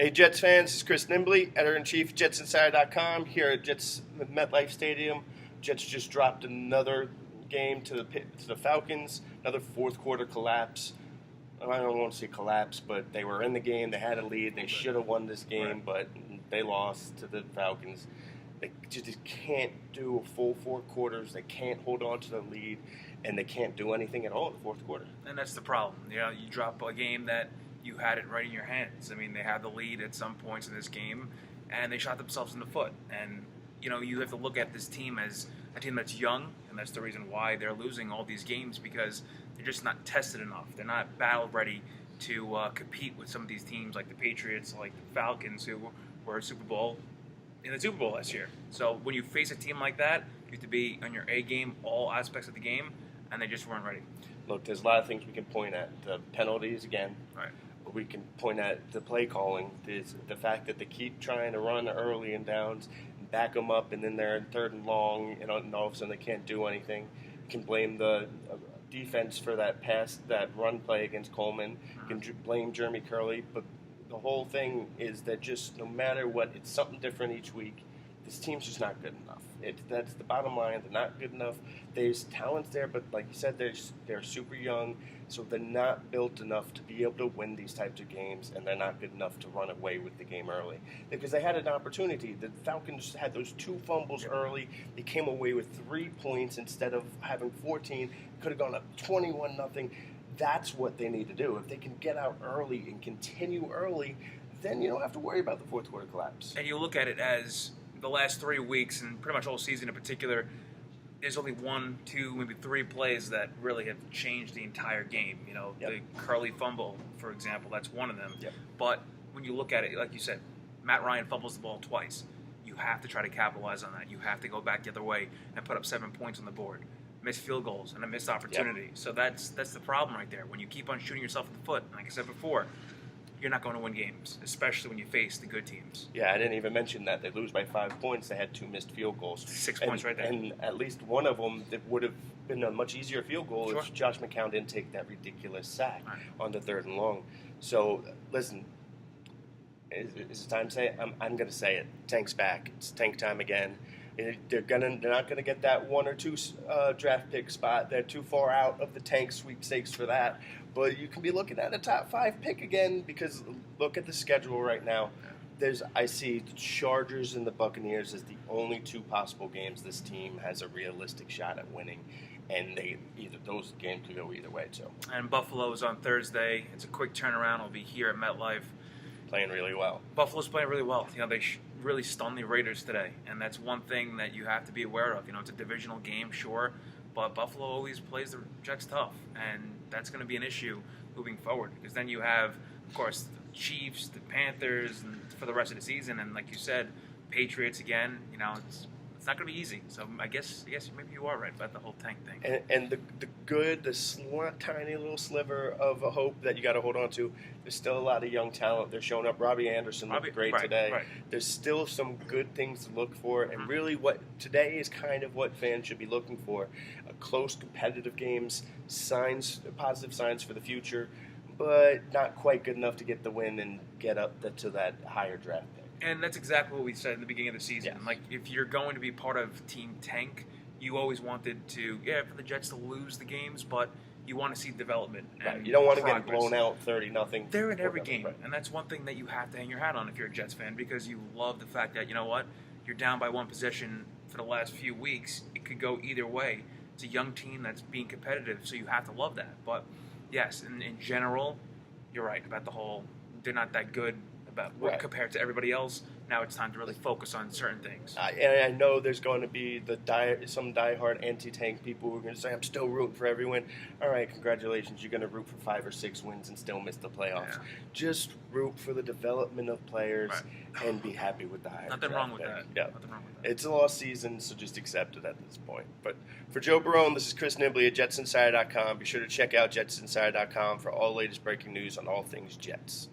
Hey Jets fans, this is Chris Nimbley, editor-in-chief, JetsInsider.com, here at MetLife Stadium. Jets just dropped another game to the Falcons, another fourth quarter collapse. I don't want to say collapse, but they were in the game, they had a lead, they should have won this game, but they lost to the Falcons. They just can't do a full four quarters, they can't hold on to the lead, and they can't do anything at all in the fourth quarter. And that's the problem. You know, you drop a game that you had it right in your hands. I mean, they had the lead at some points in this game, and they shot themselves in the foot. And, you know, you have to look at this team as a team that's young, and that's the reason why they're losing all these games, because they're just not tested enough. They're not battle ready to compete with some of these teams like the Patriots, like the Falcons, who were in the Super Bowl last year. So when you face a team like that, you have to be on your A game, all aspects of the game, and they just weren't ready. Look, there's a lot of things we can point at. The penalties, again. Right. We can point at the play calling. There's the fact that they keep trying to run early and downs, and back them up, and then they're in third and long, and all of a sudden they can't do anything. You can blame the defense for that run play against Coleman. You can blame Jeremy Curley, but the whole thing is that just no matter what, it's something different each week. This team's just not good enough. That's the bottom line. They're not good enough. There's talent there, but like you said, they're super young, so they're not built enough to be able to win these types of games, and they're not good enough to run away with the game early. Because they had an opportunity. The Falcons had those 2 fumbles early. They came away with 3 points instead of having 14. Could have gone up 21-0. That's what they need to do. If they can get out early and continue early, then you don't have to worry about the fourth quarter collapse. And you look at it as the last 3 weeks, and pretty much all season in particular, there's only 1, 2, maybe 3 plays that really have changed the entire game. You know, the Curly fumble, for example, that's one of them. But when you look at it, like you said, Matt Ryan fumbles the ball twice. You have to try to capitalize on that. You have to go back the other way and put up 7 points on the board. Missed field goals and a missed opportunity. So that's the problem right there. When you keep on shooting yourself in the foot, like I said before, you're not going to win games, especially when you face the good teams. Yeah, I didn't even mention that. They lose by 5 points. They had 2 missed field goals. 6 points right there. And at least one of them that would have been a much easier field goal if Josh McCown didn't take that ridiculous sack on the 3rd and long. So, listen, is it time to say it? I'm going to say it. Tank's back. It's tank time again. They're not gonna get that 1 or 2 draft pick spot. They're too far out of the tank sweepstakes for that. But you can be looking at a top 5 pick again, because look at the schedule right now. I see the Chargers and the Buccaneers as the only 2 possible games this team has a realistic shot at winning, and those games could go either way too. And Buffalo is on Thursday. It's a quick turnaround. It'll be here at MetLife. Playing really well. Buffalo's playing really well. You know, they really stunned the Raiders today, and that's one thing that you have to be aware of. You know, it's a divisional game, sure, but Buffalo always plays the Jets tough, and that's going to be an issue moving forward, because then you have, of course, the Chiefs, the Panthers, and for the rest of the season, and like you said, Patriots again. You know, it's not going to be easy. So I guess maybe you are right about the whole tank thing. And the tiny little sliver of a hope that you got to hold on to. There's still a lot of young talent. They're showing up. Robbie Anderson looked great today. Right. There's still some good things to look for, and really what today is kind of what fans should be looking for: close, competitive games, positive signs for the future, but not quite good enough to get the win and get up to that higher draft pick. And that's exactly what we said in the beginning of the season. Yes. Like, if you're going to be part of Team Tank, you always wanted to, for the Jets to lose the games, but you want to see development. And you don't want to progress. get blown out 30-0. They're in every game, and that's one thing that you have to hang your hat on if you're a Jets fan, because you love the fact that, you know what, you're down by 1 possession for the last few weeks. It could go either way. It's a young team that's being competitive, so you have to love that. But, yes, in general, you're right about the whole, they're not that good compared to everybody else. Now it's time to really focus on certain things. And I know there's going to be some diehard anti-tank people who are going to say, I'm still rooting for every win. All right, congratulations. You're going to root for 5 or 6 wins and still miss the playoffs. Yeah. Just root for the development of players and be happy with the higher Nothing wrong with that. Yeah. Nothing wrong with that. It's a lost season, so just accept it at this point. But for Joe Barone, this is Chris Nimbley at JetsInsider.com. Be sure to check out JetsInsider.com for all the latest breaking news on all things Jets.